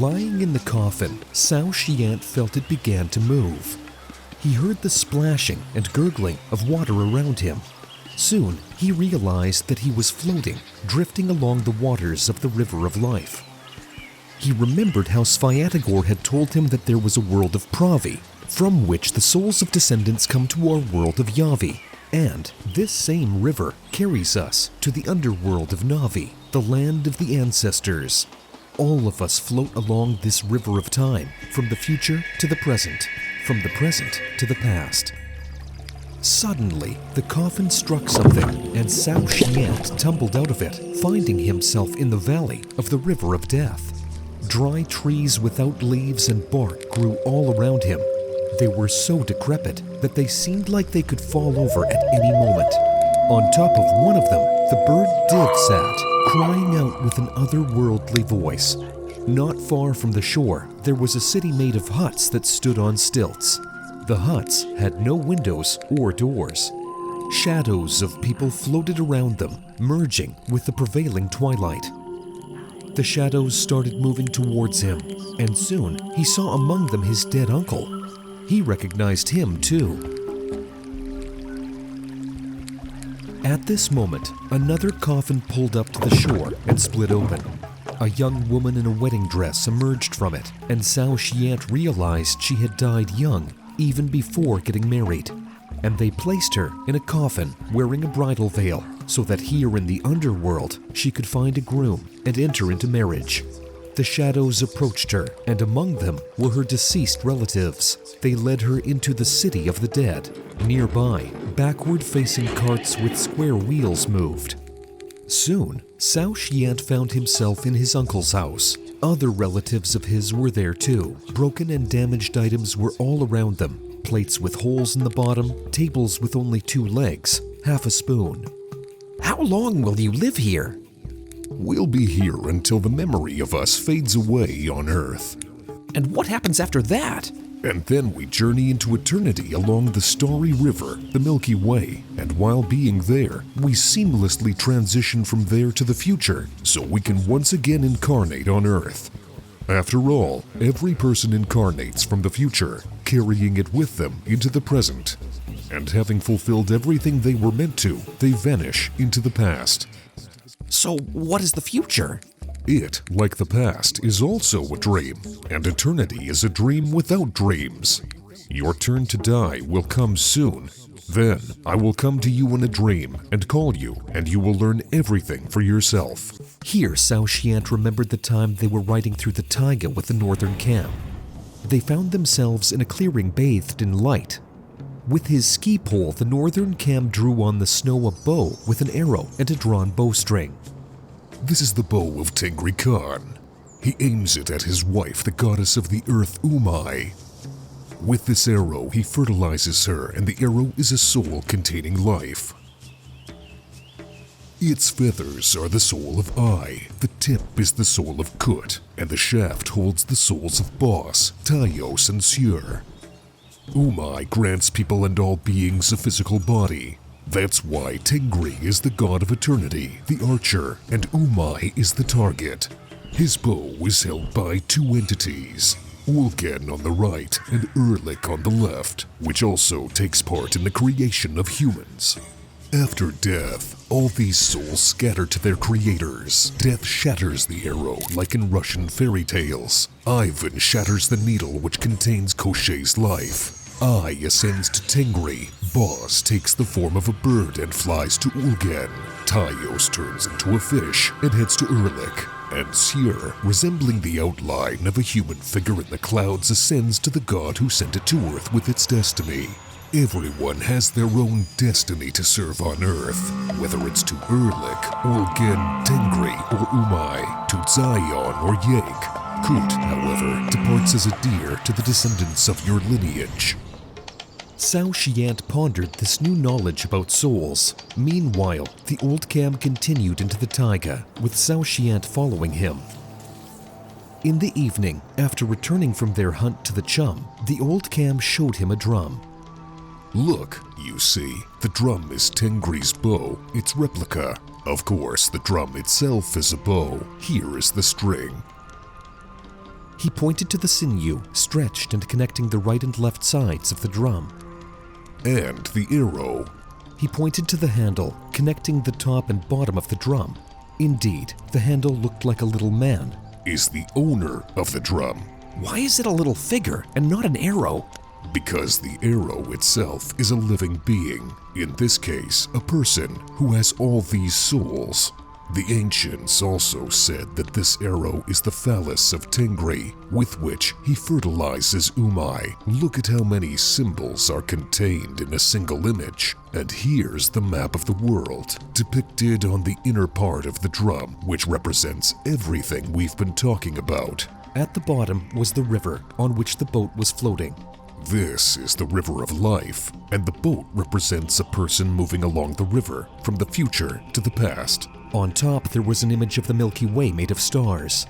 Lying in the coffin, Sao Shiant felt it began to move. He heard the splashing and gurgling of water around him. Soon, he realized that he was floating, drifting along the waters of the river of life. He remembered how Svyatogor had told him that there was a world of Pravi, from which the souls of descendants come to our world of Yavi. And this same river carries us to the underworld of Navi, the land of the ancestors. All of us float along this river of time, from the future to the present, from the present to the past. Suddenly, the coffin struck something, and Sao Shiant tumbled out of it, finding himself in the valley of the river of death. Dry trees without leaves and bark grew all around him. They were so decrepit that they seemed like they could fall over at any moment. On top of one of them, the bird Div sat, crying out with an otherworldly voice. Not far from the shore, there was a city made of huts that stood on stilts. The huts had no windows or doors. Shadows of people floated around them, merging with the prevailing twilight. The shadows started moving towards him, and soon he saw among them his dead uncle. He recognized him too. At this moment, another coffin pulled up to the shore and split open. A young woman in a wedding dress emerged from it, and Sao Shiant realized she had died young, even before getting married. And they placed her in a coffin wearing a bridal veil, so that here in the underworld she could find a groom and enter into marriage. The shadows approached her, and among them were her deceased relatives. They led her into the city of the dead. Nearby, backward-facing carts with square wheels moved. Soon, Sao Shiant found himself in his uncle's house. Other relatives of his were there too. Broken and damaged items were all around them. Plates with holes in the bottom, tables with only 2 legs, half a spoon. How long will you live here? We'll be here until the memory of us fades away on Earth. And what happens after that? And then we journey into eternity along the starry river, the Milky Way, and while being there, we seamlessly transition from there to the future, so we can once again incarnate on Earth. After all, every person incarnates from the future, carrying it with them into the present. And having fulfilled everything they were meant to, they vanish into the past. So what is the future? It, like the past, is also a dream, and eternity is a dream without dreams. Your turn to die will come soon. Then, I will come to you in a dream and call you, and you will learn everything for yourself. Here, Sao Shiant remembered the time they were riding through the taiga with the northern camp. They found themselves in a clearing bathed in light. With his ski pole, the northern cam drew on the snow a bow with an arrow and a drawn bowstring. This is the bow of Tengri Khan. He aims it at his wife, the goddess of the earth, Umai. With this arrow, he fertilizes her, and the arrow is a soul containing life. Its feathers are the soul of I, the tip is the soul of Kut, and the shaft holds the souls of Bos, Taios, and Sur. Umai grants people and all beings a physical body. That's why Tengri is the god of eternity, the archer, and Umai is the target. His bow is held by 2 entities, Ulgen on the right and Erlik on the left, which also takes part in the creation of humans. After death, all these souls scatter to their creators. Death shatters the arrow, like in Russian fairy tales. Ivan shatters the needle which contains Koshchei's life. I ascends to Tengri. Bos takes the form of a bird and flies to Ulgen. Taios turns into a fish and heads to Erlik. And Sur, resembling the outline of a human figure in the clouds, ascends to the god who sent it to Earth with its destiny. Everyone has their own destiny to serve on Earth, whether it's to Erlik, Ulgen, Tengri, or Umai, to Zion or Yake. Kut, however, departs as a deer to the descendants of your lineage. Sao Shiant pondered this new knowledge about souls. Meanwhile, the old Cam continued into the taiga, with Sao Shiant following him. In the evening, after returning from their hunt to the chum, the old Cam showed him a drum. Look, you see, the drum is Tengri's bow, its replica. Of course, the drum itself is a bow. Here is the string. He pointed to the sinew, stretched and connecting the right and left sides of the drum. And the arrow. He pointed to the handle, connecting the top and bottom of the drum. Indeed, the handle looked like a little man. Is the owner of the drum. Why is it a little figure and not an arrow? Because the arrow itself is a living being, in this case, a person who has all these souls. The ancients also said that this arrow is the phallus of Tengri, with which he fertilizes Umai. Look at how many symbols are contained in a single image. And here's the map of the world, depicted on the inner part of the drum, which represents everything we've been talking about. At the bottom was the river on which the boat was floating. This is the river of life, and the boat represents a person moving along the river from the future to the past. On top, there was an image of the Milky Way made of stars.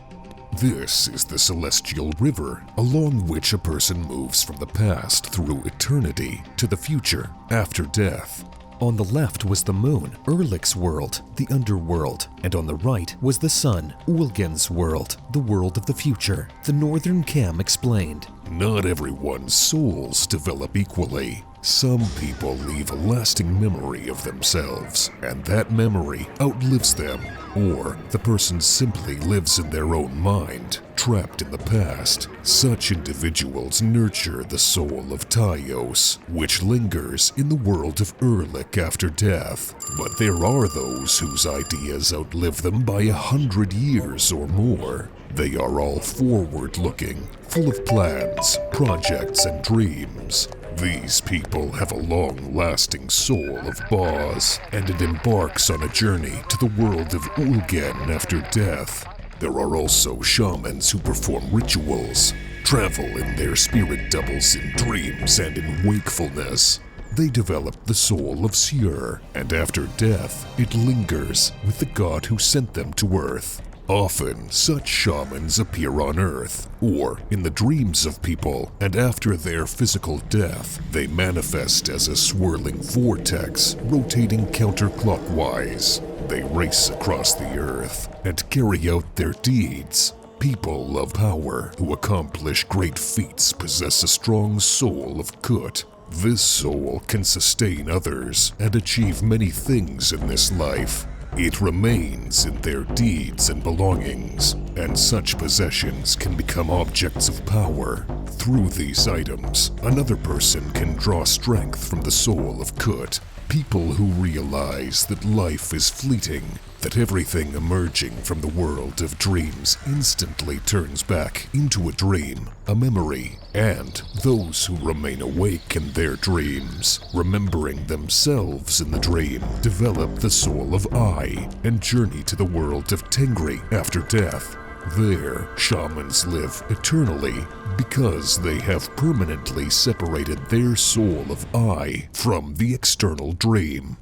This is the celestial river, along which a person moves from the past through eternity to the future after death. On the left was the moon, Erlik's world, the underworld, and on the right was the sun, Ulgen's world, the world of the future. The northern Cam explained. Not everyone's souls develop equally. Some people leave a lasting memory of themselves, and that memory outlives them. Or the person simply lives in their own mind, trapped in the past. Such individuals nurture the soul of Taios, which lingers in the world of Erlik after death. But there are those whose ideas outlive them by 100 years or more. They are all forward-looking, full of plans, projects, and dreams. These people have a long-lasting soul of Boz, and it embarks on a journey to the world of Ulgen after death. There are also shamans who perform rituals, travel in their spirit doubles in dreams and in wakefulness. They develop the soul of Syr, and after death, it lingers with the god who sent them to Earth. Often, such shamans appear on Earth, or in the dreams of people, and after their physical death, they manifest as a swirling vortex, rotating counterclockwise. They race across the Earth and carry out their deeds. People of power who accomplish great feats possess a strong soul of Kut. This soul can sustain others and achieve many things in this life. It remains in their deeds and belongings, and such possessions can become objects of power. Through these items, another person can draw strength from the soul of Kut. People who realize that life is fleeting, that everything emerging from the world of dreams instantly turns back into a dream, a memory, and those who remain awake in their dreams, remembering themselves in the dream, develop the soul of I and journey to the world of Tengri after death. There, shamans live eternally because they have permanently separated their soul of I from the external dream.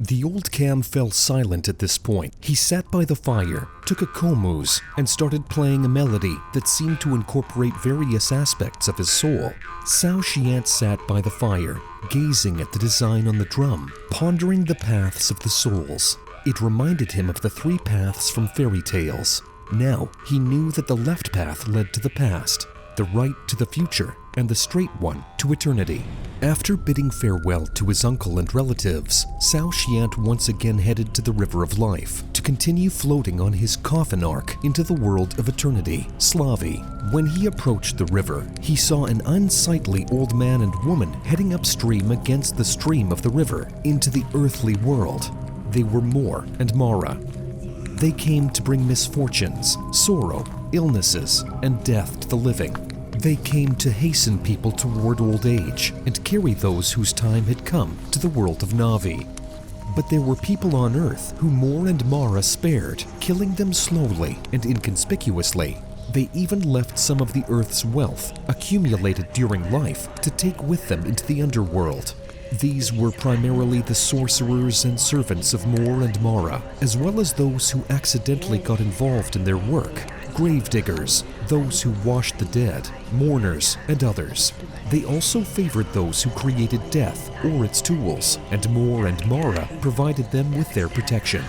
The old Cam fell silent at this point. He sat by the fire, took a komuz, and started playing a melody that seemed to incorporate various aspects of his soul. Sao Shiant sat by the fire, gazing at the design on the drum, pondering the paths of the souls. It reminded him of the 3 paths from fairy tales. Now, he knew that the left path led to the past, the right to the future, and the straight one to eternity. After bidding farewell to his uncle and relatives, Sao Shiant once again headed to the River of Life to continue floating on his coffin ark into the world of eternity, Slavi. When he approached the river, he saw an unsightly old man and woman heading upstream against the stream of the river into the earthly world. They were Mor and Mara. They came to bring misfortunes, sorrow, illnesses, and death to the living. They came to hasten people toward old age and carry those whose time had come to the world of Navi. But there were people on Earth who Mor and Mara spared, killing them slowly and inconspicuously. They even left some of the Earth's wealth, accumulated during life, to take with them into the underworld. These were primarily the sorcerers and servants of Mor and Mara, as well as those who accidentally got involved in their work. Gravediggers, those who washed the dead, mourners, and others. They also favored those who created death or its tools, and Mor and Mara provided them with their protection.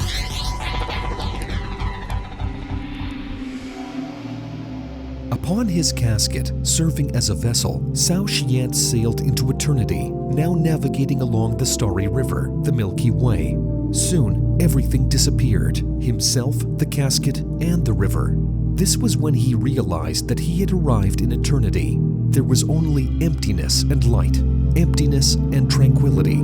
A Upon his casket, serving as a vessel, Cao Xian sailed into eternity, now navigating along the starry river, the Milky Way. Soon, everything disappeared, himself, the casket, and the river. This was when he realized that he had arrived in eternity. There was only emptiness and light, emptiness and tranquility.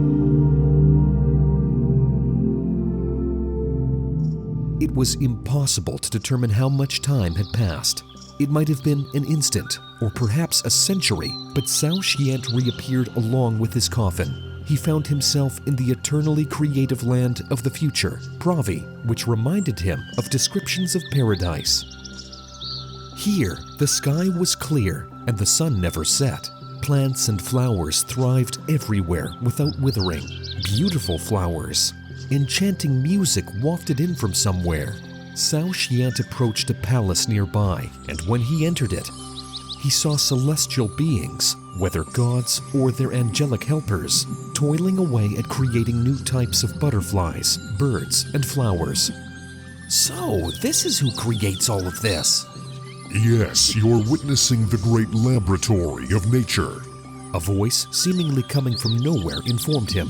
It was impossible to determine how much time had passed. It might have been an instant, or perhaps a century, but Cao Xian reappeared along with his coffin. He found himself in the eternally creative land of the future, Pravi, which reminded him of descriptions of paradise. Here, the sky was clear and the sun never set. Plants and flowers thrived everywhere without withering. Beautiful flowers. Enchanting music wafted in from somewhere. Cao Xian approached a palace nearby, and when he entered it, he saw celestial beings, whether gods or their angelic helpers, toiling away at creating new types of butterflies, birds, and flowers. So, this is who creates all of this. Yes, you're witnessing the great laboratory of nature. A voice, seemingly coming from nowhere, informed him.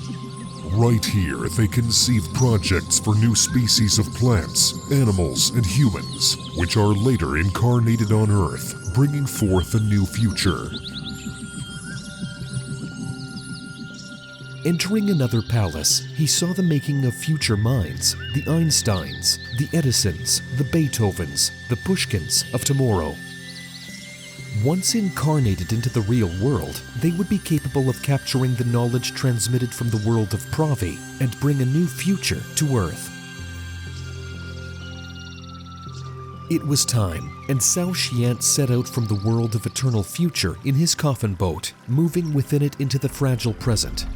Right here, they conceive projects for new species of plants, animals, and humans, which are later incarnated on Earth, bringing forth a new future. Entering another palace, he saw the making of future minds, the Einsteins, the Edisons, the Beethovens, the Pushkins of tomorrow. Once incarnated into the real world, they would be capable of capturing the knowledge transmitted from the world of Pravi and bring a new future to Earth. It was time, and Cao Xian set out from the world of eternal future in his coffin boat, moving within it into the fragile present.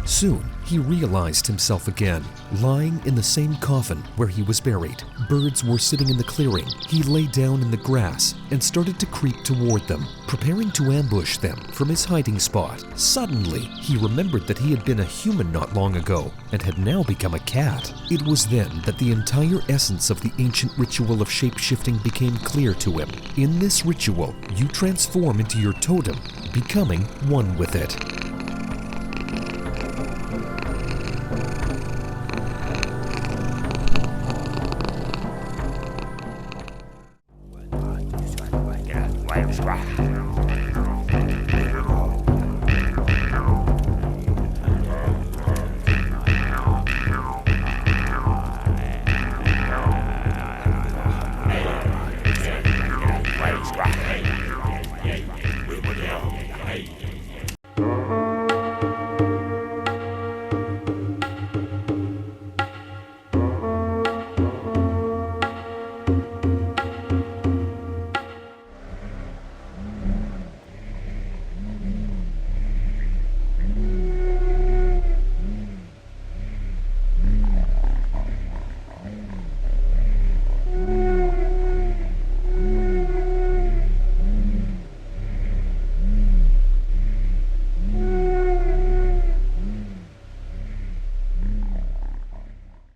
Soon, he realized himself again, lying in the same coffin where he was buried. Birds were sitting in the clearing. He lay down in the grass and started to creep toward them, preparing to ambush them from his hiding spot. Suddenly, he remembered that he had been a human not long ago and had now become a cat. It was then that the entire essence of the ancient ritual of shape-shifting became clear to him. In this ritual, you transform into your totem, becoming one with it.